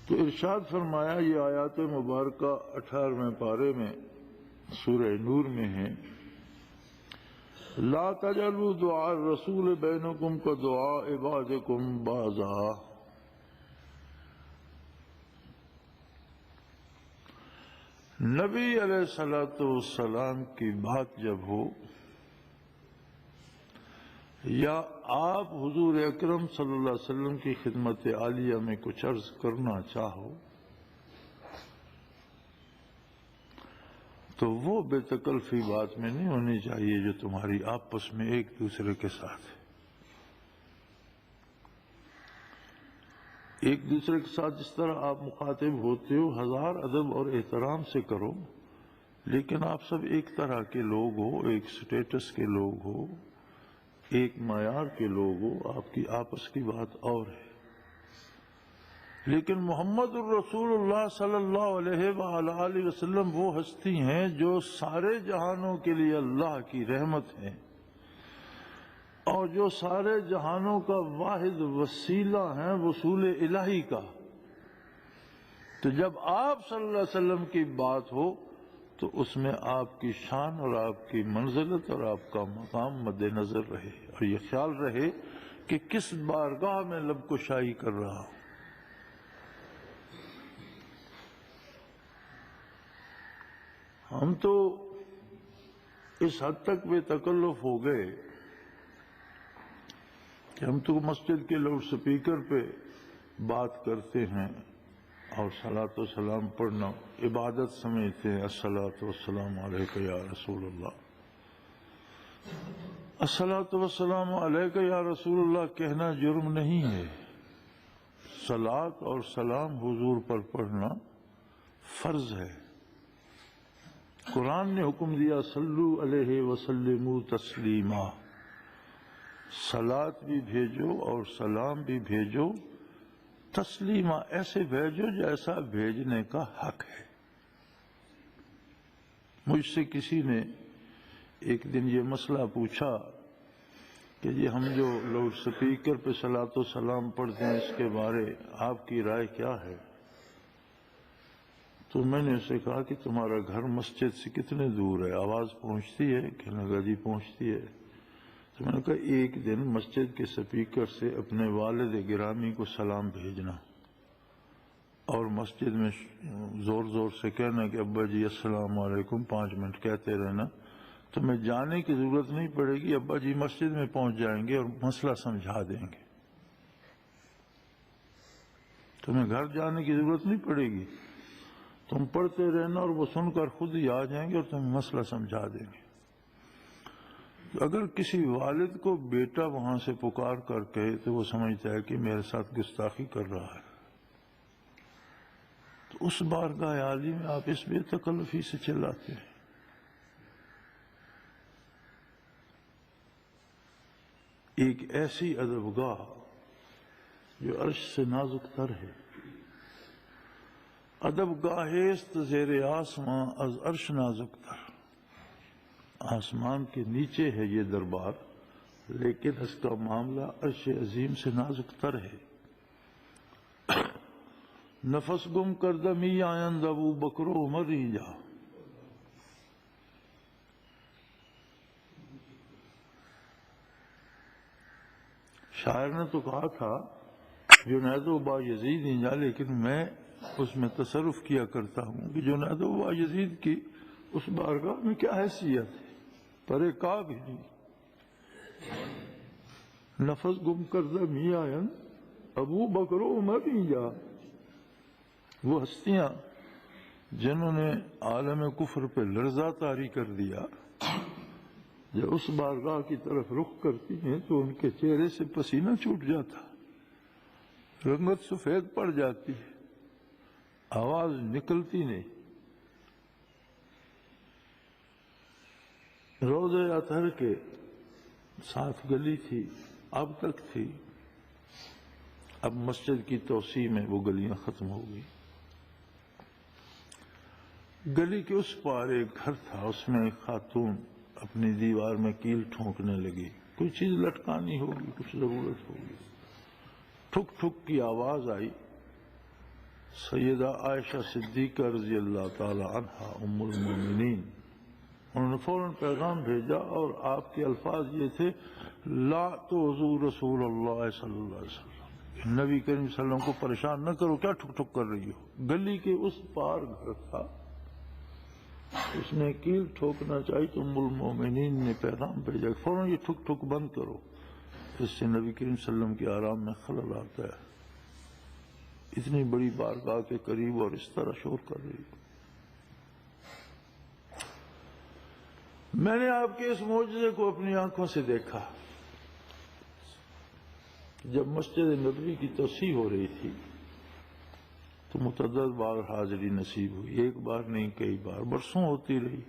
تو ارشاد فرمایا، یہ آیات مبارکہ 18ویں پارے میں سورہ نور میں ہے، لا تجعلوا دعاء الرسول بینکم کدعاء بعضکم بعضا۔ نبی علیہ الصلوۃ والسلام کی بات جب ہو یا آپ حضور اکرم صلی اللہ علیہ وسلم کی خدمت عالیہ میں کچھ عرض کرنا چاہو تو وہ بے تکلفی بات میں نہیں ہونی چاہیے جو تمہاری آپس میں ایک دوسرے کے ساتھ ہے۔ ایک دوسرے کے ساتھ جس طرح آپ مخاطب ہوتے ہو ہزار ادب اور احترام سے کرو، لیکن آپ سب ایک طرح کے لوگ ہو، ایک سٹیٹس کے لوگ ہو، ایک معیار کے لوگ ہو، آپ کی آپس کی بات اور ہے۔ لیکن محمد الرسول اللہ صلی اللہ علیہ وآلہ وسلم وہ ہستی ہیں جو سارے جہانوں کے لیے اللہ کی رحمت ہیں اور جو سارے جہانوں کا واحد وسیلہ ہیں وصول الہی کا۔ تو جب آپ صلی اللہ علیہ وسلم کی بات ہو تو اس میں آپ کی شان اور آپ کی منزلت اور آپ کا مقام مد نظر رہے، اور یہ خیال رہے کہ کس بارگاہ میں لب کشائی کر رہا ہوں۔ ہم تو اس حد تک بے تکلف ہو گئے کہ ہم تو مسجد کے لاؤڈ سپیکر پہ بات کرتے ہیں اور صلاۃ و سلام پڑھنا عبادت سمجھتے ہیں۔ الصلاۃ والسلام علیک یا رسول اللہ، الصلاۃ والسلام علیک یا رسول اللہ کہنا جرم نہیں ہے، صلاۃ اور سلام حضور پر پڑھنا فرض ہے۔ قرآن نے حکم دیا صلو علیہ وسلموا تسلیما، صلاۃ بھی بھیجو اور سلام بھی بھیجو، تسلیمہ ایسے بھیجو جیسا بھیجنے کا حق ہے۔ مجھ سے کسی نے ایک دن یہ مسئلہ پوچھا کہ یہ ہم جو لاؤڈ سپیکر پہ صلاۃ و سلام پڑھتے ہیں اس کے بارے آپ کی رائے کیا ہے؟ تو میں نے اسے کہا کہ تمہارا گھر مسجد سے کتنے دور ہے، آواز پہنچتی ہے؟ کہنے لگا جی پہنچتی ہے۔ تو میں نے کہا ایک دن مسجد کے سپیکر سے اپنے والد گرامی کو سلام بھیجنا اور مسجد میں زور زور سے کہنا کہ ابا جی السلام علیکم 5 منٹ کہتے رہنا، تو میں جانے کی ضرورت نہیں پڑے گی، ابا جی مسجد میں پہنچ جائیں گے اور مسئلہ سمجھا دیں گے، تمہیں گھر جانے کی ضرورت نہیں پڑے گی، تم پڑھتے رہنا اور وہ سن کر خود ہی آ جائیں گے اور تمہیں مسئلہ سمجھا دیں گے۔ اگر کسی والد کو بیٹا وہاں سے پکار کر کہے تو وہ سمجھتا ہے کہ میرے ساتھ گستاخی کر رہا ہے، تو اس بارگاہ عالی میں آپ اس بے تکلفی سے چلاتے ہیں۔ ایک ایسی ادبگاہ جو عرش سے نازک تر ہے، ادبگاہ است زیر آسماں از عرش نازک تر، آسمان کے نیچے ہے یہ دربار لیکن اس کا معاملہ عرش عظیم سے نازک تر ہے۔ نفس گم کردہ می آیند ابو بکر و عمر ہی جا، شاعر نے تو کہا تھا جنید و با یزید ہی جا، لیکن میں اس میں تصرف کیا کرتا ہوں کہ جنید و با یزید کی اس بارگاہ میں کیا حیثیت ہے، پرے کعب ہی نفس گم کردہ می آیند ابو بکر و عمر ہی جا۔ وہ ہستیاں جنہوں نے عالم کفر پہ لرزہ طاری کر دیا جب اس بارگاہ کی طرف رخ کرتی ہیں تو ان کے چہرے سے پسینہ چھوٹ جاتا، رنگت سفید پڑ جاتی ہے، آواز نکلتی نہیں۔ روضہ اطہر کے ساتھ گلی تھی، اب تک تھی، اب مسجد کی توسیع میں وہ گلیاں ختم ہو گئی۔ گلی کے اس پار ایک گھر تھا، اس میں ایک خاتون اپنی دیوار میں کیل ٹھونکنے لگی، کوئی چیز لٹکانی ہوگی، کچھ ضرورت ہوگی، ٹھک ٹھک کی آواز آئی، سیدہ عائشہ صدیقہ رضی اللہ تعالی عنہا ام المومنین، انہوں نے فوراً پیغام بھیجا اور آپ کے الفاظ یہ تھے، لا تؤذوا رسول اللہ صلی اللہ علیہ وسلم، نبی کریم صلی اللہ علیہ وسلم کو پریشان نہ کرو، کیا ٹھک ٹھک کر رہی ہو؟ گلی کے اس پار گھر تھا، اس نے کیل ٹھوکنا چاہی تو ام المومنین نے پیغام بھیجا فوراً یہ ٹھک ٹھک بند کرو، اس سے نبی کریم صلی اللہ علیہ وسلم کے آرام میں خلل آتا ہے، اتنی بڑی بارگاہ کے قریب اور اس طرح شور کر رہی ہو۔ میں نے آپ کے اس معجزے کو اپنی آنکھوں سے دیکھا، جب مسجد نبوی کی توسیع ہو رہی تھی تو متعدد بار حاضری نصیب ہوئی، ایک بار نہیں کئی بار، برسوں ہوتی رہی۔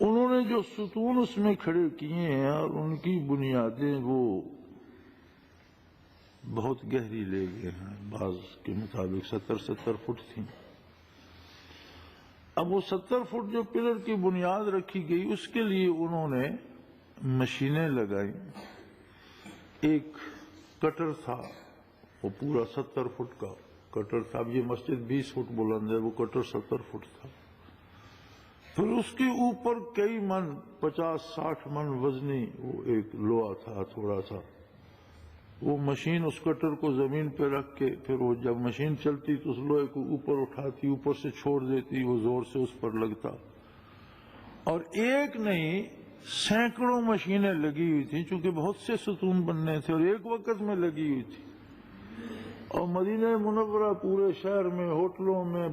انہوں نے جو ستون اس میں کھڑے کیے ہیں اور ان کی بنیادیں وہ بہت گہری لے گئے ہیں، بعض کے مطابق 70 فٹ تھیں۔ اب وہ 70 فٹ جو پلر کی بنیاد رکھی گئی اس کے لیے انہوں نے مشینیں لگائیں، ایک کٹر تھا وہ پورا 70 فٹ کا کٹر تھا، اب یہ مسجد 20 فٹ بلند ہے، وہ کٹر 70 فٹ تھا، پھر اس کے اوپر کئی من 50-60 من وزنی وہ ایک لوہا تھا تھوڑا سا، وہ مشین اس کٹر کو زمین پہ رکھ کے پھر وہ جب مشین چلتی تو اس لوہے کو اوپر اٹھاتی، اوپر سے چھوڑ دیتی، وہ زور سے اس پر لگتا، اور ایک نہیں سینکڑوں مشینیں لگی ہوئی تھیں چونکہ بہت سے ستون بننے تھے اور ایک وقت میں لگی ہوئی تھی، اور مدینہ منورہ پورے شہر میں ہوٹلوں میں